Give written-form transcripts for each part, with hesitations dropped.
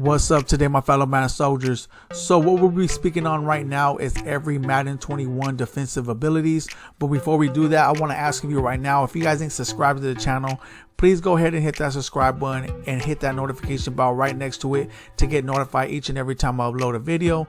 What's up today, my fellow Madden soldiers? So what we'll be speaking on right now is every Madden 21 defensive abilities. But before we do that, I want to ask you right now, if you guys ain't subscribed to the channel, please go ahead and hit that subscribe button and hit that notification bell right next to it to get notified each and every time I upload a video.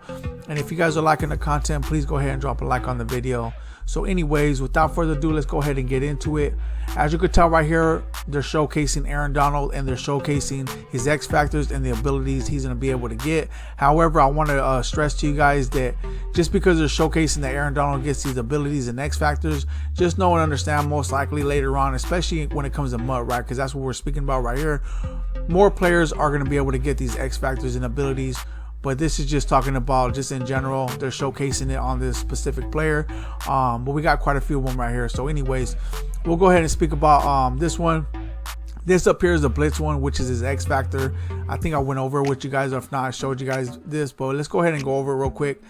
And if you guys are liking the content, please go ahead and drop a like on the video. So anyways, without further ado, let's go ahead and get into it. As you could tell right here, they're showcasing Aaron Donald and they're showcasing his X factors and the abilities he's going to be able to get. However, I want to stress to you guys that just because they're showcasing that Aaron Donald gets these abilities and X factors, just know and understand most likely later on, especially when it comes to MUT, right? Because that's what we're speaking about right here. More players are going to be able to get these X factors and abilities. But this is just talking about just in general. They're showcasing it on this specific player. But we got quite a few of them right here. So anyways, we'll go ahead and speak about this one. This up here is the Blitz one, which is his X Factor. I think I went over it with you guys. Or if not, I showed you guys this. But let's go ahead and go over it real quick.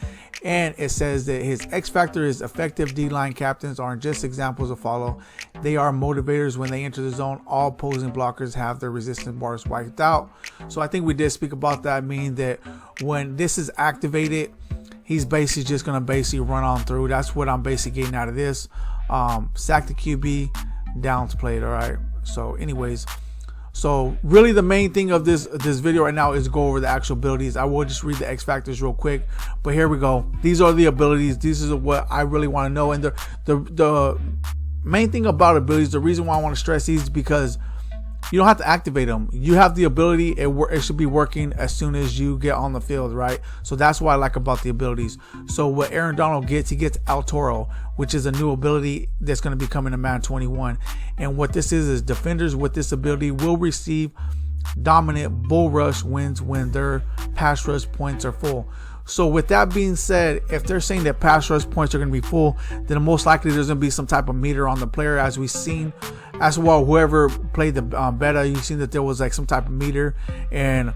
And it says that his X Factor is effective D-line captains aren't just examples to follow. They are motivators. When they enter the zone, all opposing blockers have their resistance bars wiped out. So I think we did speak about that, meaning that when this is activated, he's basically just going to run on through. That's what I'm basically getting out of this. Sack the QB, downs played, all right? So anyways, so really the main thing of this video right now is go over the actual abilities. I will just read the X factors real quick, but here we go. These are the abilities. This is what I really want to know. And the main thing about abilities, the reason why I want to stress these is because you don't have to activate them. You have the ability. It should be working as soon as you get on the field, right? So that's what I like about the abilities. So what Aaron Donald gets, he gets El Toro, which is a new ability that's going to be coming to Madden 21. And what this is defenders with this ability will receive dominant bull rush wins when their pass rush points are full. So with that being said, if they're saying that pass rush points are going to be full, then most likely there's going to be some type of meter on the player, as we've seen. As well, whoever played the beta, you've seen that there was like some type of meter, and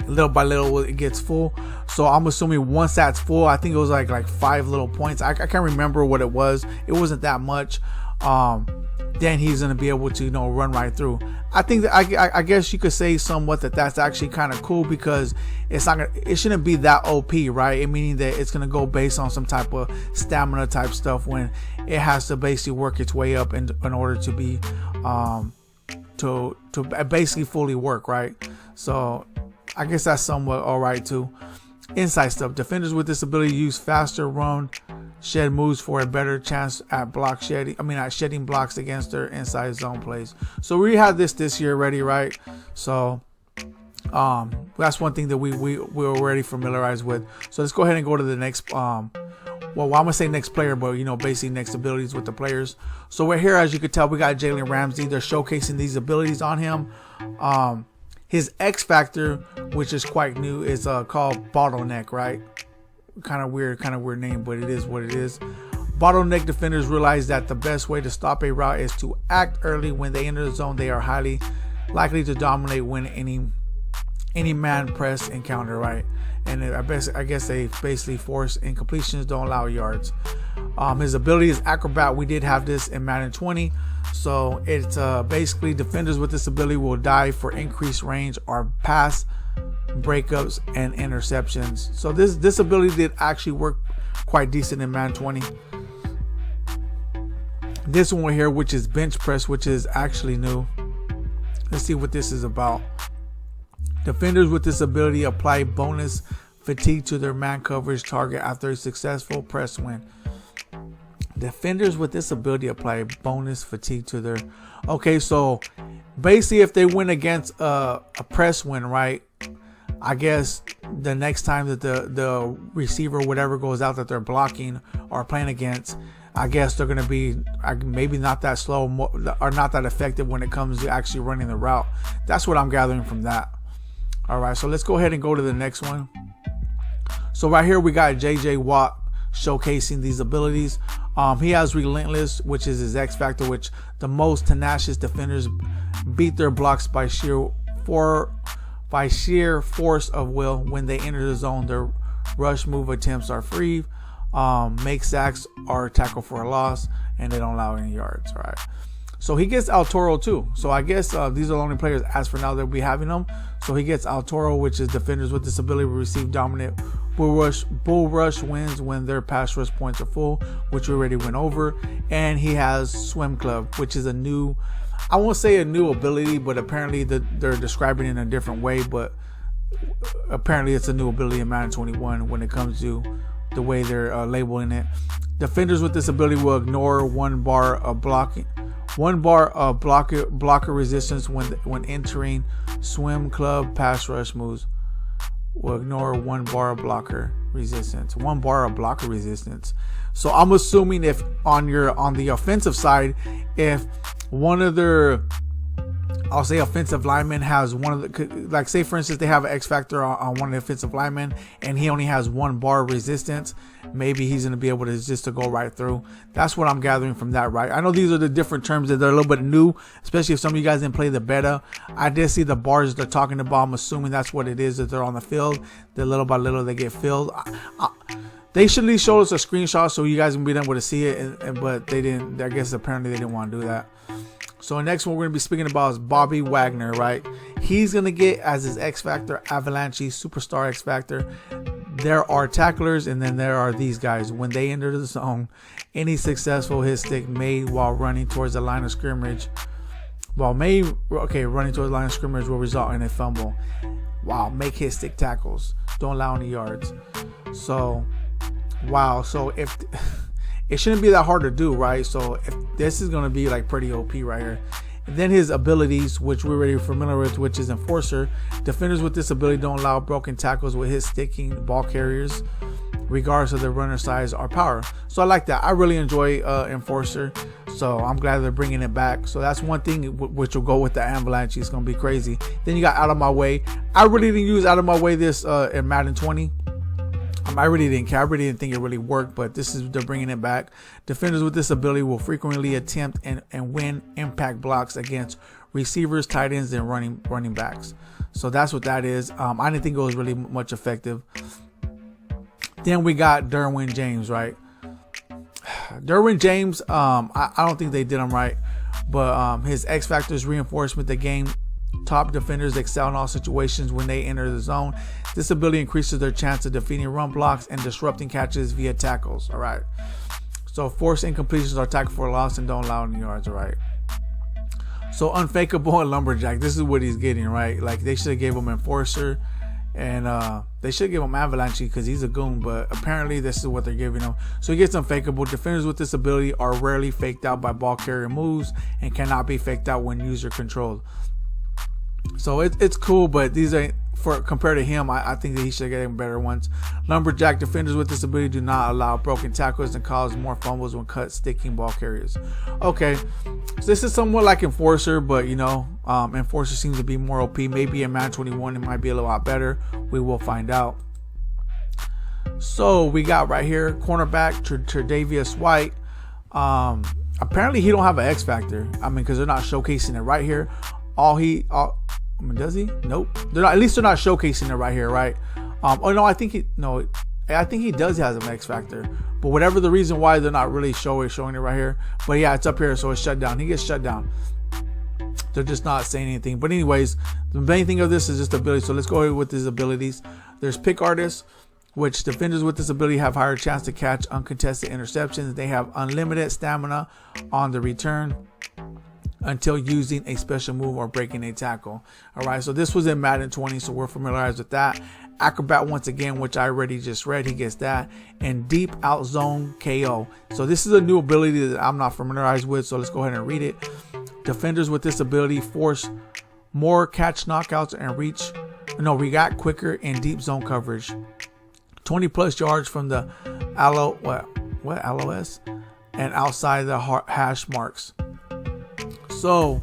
little by little it gets full. So I'm assuming once that's full, I think it was like 5 little points. I can't remember what it was. It wasn't that much. Then he's going to be able to, run right through. I think that I guess you could say somewhat that that's actually kind of cool, because it shouldn't be that OP, right? Meaning that it's going to go based on some type of stamina type stuff when it has to basically work its way up in order to be to basically fully work, right? So I guess that's somewhat all right too. Inside stuff. Defenders with this ability use faster run shed moves for a better chance at shedding blocks against their inside zone plays. So we had this year already, right? So that's one thing that we're already familiarized with. So let's go ahead and go to the next well, I'm gonna say next player, but basically next abilities with the players. So we're here, as you could tell, we got Jalen Ramsey. They're showcasing these abilities on him. His X Factor, which is quite new, is called Bottleneck, right? Kind of weird name, but it is what it is. Bottleneck defenders realize that the best way to stop a route is to act early. When they enter the zone, they are highly likely to dominate when any man press encounter, right? And I guess they basically force incompletions, don't allow yards. His ability is Acrobat. We did have this in Madden 20. So it's basically defenders with this ability will dive for increased range or pass breakups and interceptions. So this ability did actually work quite decent in Madden 20. This one here, which is bench press, which is actually new. Let's see what this is about. Defenders with this ability apply bonus fatigue to their man coverage target after a successful press win. Defenders with this ability apply bonus fatigue to their... Okay, so basically if they win against a press win, right? I guess the next time that the receiver or whatever goes out that they're blocking or playing against, I guess they're going to be maybe not that slow or not that effective when it comes to actually running the route. That's what I'm gathering from that. All right, so let's go ahead and go to the next one. So right here we got JJ Watt showcasing these abilities. He has Relentless, which is his X Factor, which the most tenacious defenders beat their blocks by sheer force of will. When they enter the zone, their rush move attempts are free, make sacks or tackle for a loss, and they don't allow any yards. All right. So he gets El Toro too. So I guess these are the only players as for now that we'll be having them. So he gets El Toro, which is defenders with disability will receive dominant bull rush wins when their pass rush points are full, which we already went over. And he has Swim Club, which is a new, I won't say a new ability, but apparently they're describing it in a different way. But apparently it's a new ability in Madden 21 when it comes to the way they're labeling it. Defenders with this ability will ignore one bar of blocker resistance when entering Swim Club pass rush moves. Will ignore one bar of blocker resistance. So I'm assuming if on the offensive side, if one of their, I'll say offensive linemen has one of the, like say for instance they have an X factor on one of the offensive linemen and he only has one bar of resistance, maybe he's going to be able to just to go right through. That's what I'm gathering from that, right? I know these are the different terms that they're a little bit new, especially if some of you guys didn't play the beta. I did see the bars they're talking about. I'm assuming that's what it is, that they're on the field, that little by little they get filled. They should at least show us a screenshot so you guys can be able to see it, but they didn't. I guess apparently they didn't want to do that. So the next one we're going to be speaking about is Bobby Wagner, right? He's going to get as his X Factor, Avalanche Superstar X Factor. There are tacklers and then there are these guys. When they enter the zone, any successful hit stick made while running towards the line of scrimmage, running towards the line of scrimmage will result in a fumble. Wow, make hit stick tackles. Don't allow any yards. So, wow. So if it shouldn't be that hard to do, right? So if this is going to be like pretty OP right here. And then his abilities, which we're already familiar with, which is Enforcer. Defenders with this ability don't allow broken tackles with his sticking ball carriers, regardless of their runner size or power. So I like that. I really enjoy Enforcer. So I'm glad they're bringing it back. So that's one thing which will go with the Avalanche. It's going to be crazy. Then you got Out of My Way. I really didn't use Out of My Way this in Madden 20. I really didn't care. I really didn't think it really worked, but they're bringing it back. Defenders with this ability will frequently attempt and win impact blocks against receivers, tight ends, and running backs. So that's what that is. I didn't think it was really much effective. Then we got Derrick James, right? Derrick James, I don't think they did him right, but his X Factor is reinforcement. The game top defenders excel in all situations when they enter the zone. This ability increases their chance of defeating run blocks and disrupting catches via tackles. All right. So force incompletions are tackled for a loss and don't allow any yards. All right. So unfakeable and lumberjack. This is what he's getting, right? Like they should have gave him Enforcer, and they should give him Avalanche because he's a goon. But apparently this is what they're giving him. So he gets unfakeable. Defenders with this ability are rarely faked out by ball carrier moves and cannot be faked out when user controlled. So it's cool, but these ain't compared to him. I think that he should get better ones. Lumberjack. Defenders with this ability do not allow broken tackles and cause more fumbles when cut sticking ball carriers. Okay, so this is somewhat like Enforcer, but Enforcer seems to be more OP. Maybe in Madden 21 it might be a little lot better. We will find out. So we got right here cornerback Tre'Davious White. Apparently he don't have an X Factor. Because they're not showcasing it right here. Does he? Nope. At least they're not showcasing it right here, right? I think he does have an X Factor. But whatever the reason why they're not really showing it right here. But yeah, it's up here, so it's shut down. He gets shut down. They're just not saying anything. But anyways, the main thing of this is just ability. So let's go ahead with his abilities. There's Pick Artist, which defenders with this ability have higher chance to catch uncontested interceptions. They have unlimited stamina on the return until using a special move or breaking a tackle. All right, so this was in Madden 20, so we're familiarized with that. Acrobat, once again, which I already just read, he gets that. And Deep Out Zone KO. So this is a new ability that I'm not familiarized with, so let's go ahead and read it. Defenders with this ability force more catch knockouts and react quicker in deep zone coverage. 20 plus yards from the LOS and outside the hash marks. So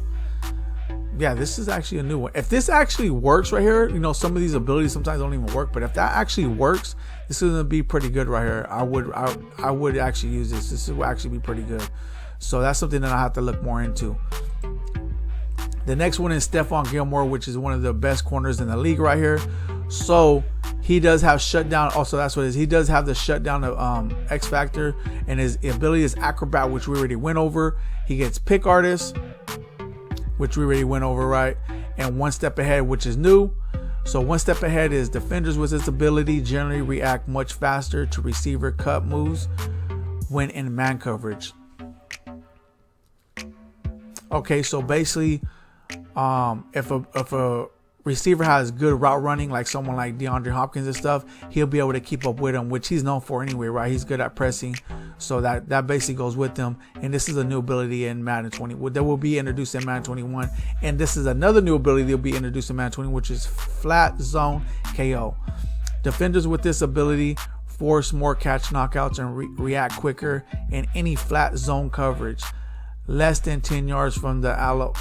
yeah, this is actually a new one. If this actually works right here, some of these abilities sometimes don't even work, but if that actually works, this is gonna be pretty good right here. I would actually use this. This will actually be pretty good. So that's something that I have to look more into. The next one is Stefan Gilmore, which is one of the best corners in the league right here. So he does have shutdown. Also, that's what it is. He does have the shutdown of X Factor, and his ability is Acrobat, which we already went over. He gets Pick Artist, which we already went over, right? And one step ahead, which is new. So one step ahead is defenders with this ability generally react much faster to receiver cut moves when in man coverage. Okay, so basically, if a receiver has good route running, like someone like DeAndre Hopkins and stuff, he'll be able to keep up with him, which he's known for anyway, right? He's good at pressing, so that basically goes with him. And this is a new ability in Madden 20 that will be introduced in Madden 21. And this is another new ability that will be introduced in Madden 20, which is flat zone KO. Defenders with this ability force more catch knockouts and react quicker in any flat zone coverage, less than 10 yards from the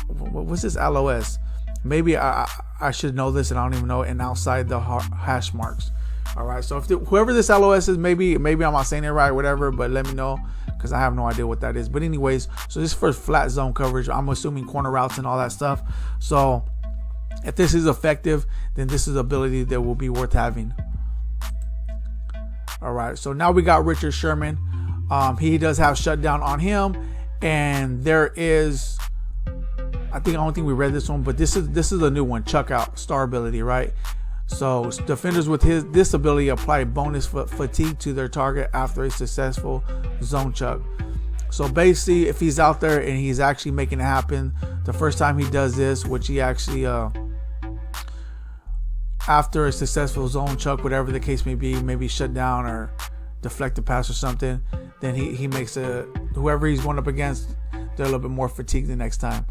what's this LOS? Maybe I should know this and I don't even know it, and outside the hash marks. All right, so if whoever this LOS is, maybe I'm not saying it right, whatever, but let me know, because I have no idea what that is. But anyways, so this is for flat zone coverage. I'm assuming corner routes and all that stuff. So if this is effective, then this is an ability that will be worth having. All right, so now we got Richard Sherman. He does have shutdown on him, and there is, I don't think we read this one, but this is a new one, chuck out star ability, right? So defenders with this ability apply bonus fatigue to their target after a successful zone chuck. So basically, if he's out there and he's actually making it happen, the first time he does this, which he actually after a successful zone chuck, whatever the case may be, maybe shut down or deflect a pass or something, then he makes whoever he's going up against, they're a little bit more fatigued the next time.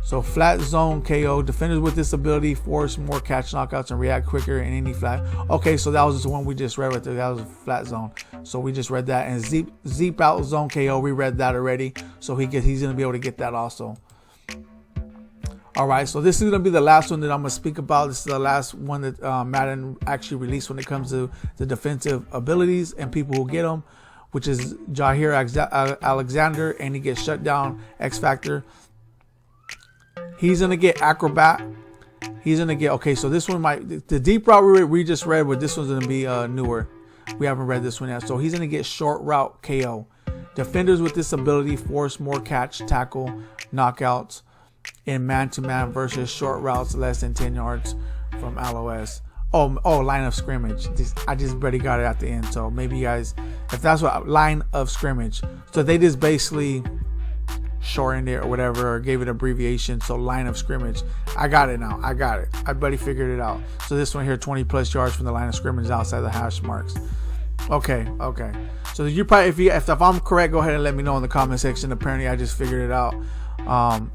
So flat zone KO, defenders with this ability force more catch knockouts and react quicker in any flat. Okay, so that was just one we just read right there. That was a flat zone. So we just read that. And zeep out zone KO, we read that already. So he's going to be able to get that also. All right, so this is going to be the last one that I'm going to speak about. This is the last one that Madden actually released when it comes to the defensive abilities and people who get them, which is Jair Alexander, and he gets shut down X Factor. He's going to get acrobat. He's going to get, okay, so this one the deep route we just read, but this one's going to be newer. We haven't read this one yet. So he's going to get short route KO. Defenders with this ability force more catch, tackle, knockouts in man-to-man versus short routes less than 10 yards from LOS. Oh, line of scrimmage. I just already got it at the end. So maybe you guys, if that's what, line of scrimmage. So they just basically shortened it or whatever, or gave it abbreviation. So line of scrimmage. I got it now. I got it. I buddy figured it out. So this one here, 20 plus yards from the line of scrimmage outside the hash marks. Okay. So you probably, if I'm correct, go ahead and let me know in the comment section. Apparently I just figured it out.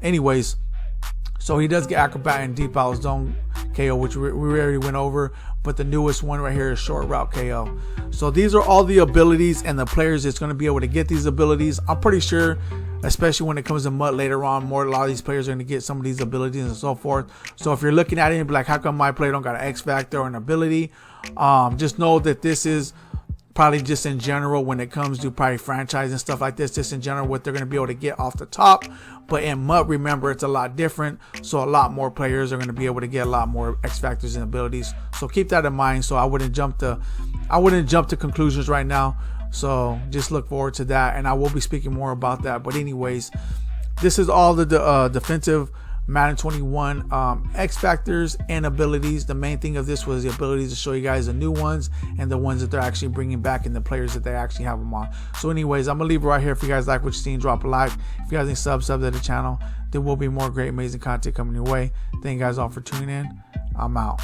Anyways, so he does get acrobat and deep out zone KO, which we already went over, but the newest one right here is short route KO. So these are all the abilities and the players that's going to be able to get these abilities. I'm pretty sure, especially when it comes to MUT later on, a lot of these players are going to get some of these abilities and so forth. So if you're looking at it and be like, how come my player don't got an X factor or an ability? Just know that this is probably just in general when it comes to probably franchise and stuff like this, just in general what they're going to be able to get off the top. But in MUT, remember, it's a lot different, so a lot more players are going to be able to get a lot more X factors and abilities. So keep that in mind. So I wouldn't jump to conclusions right now. So just look forward to that, and I will be speaking more about that. But anyways, this is all the defensive Madden 21 X factors and abilities. The main thing of this was the ability to show you guys the new ones and the ones that they're actually bringing back and the players that they actually have them on. So anyways, I'm gonna leave it right here. If you guys like what you're seeing, drop a like. If you guys need sub to the channel, there will be more great amazing content coming your way. Thank you guys all for tuning in. I'm out.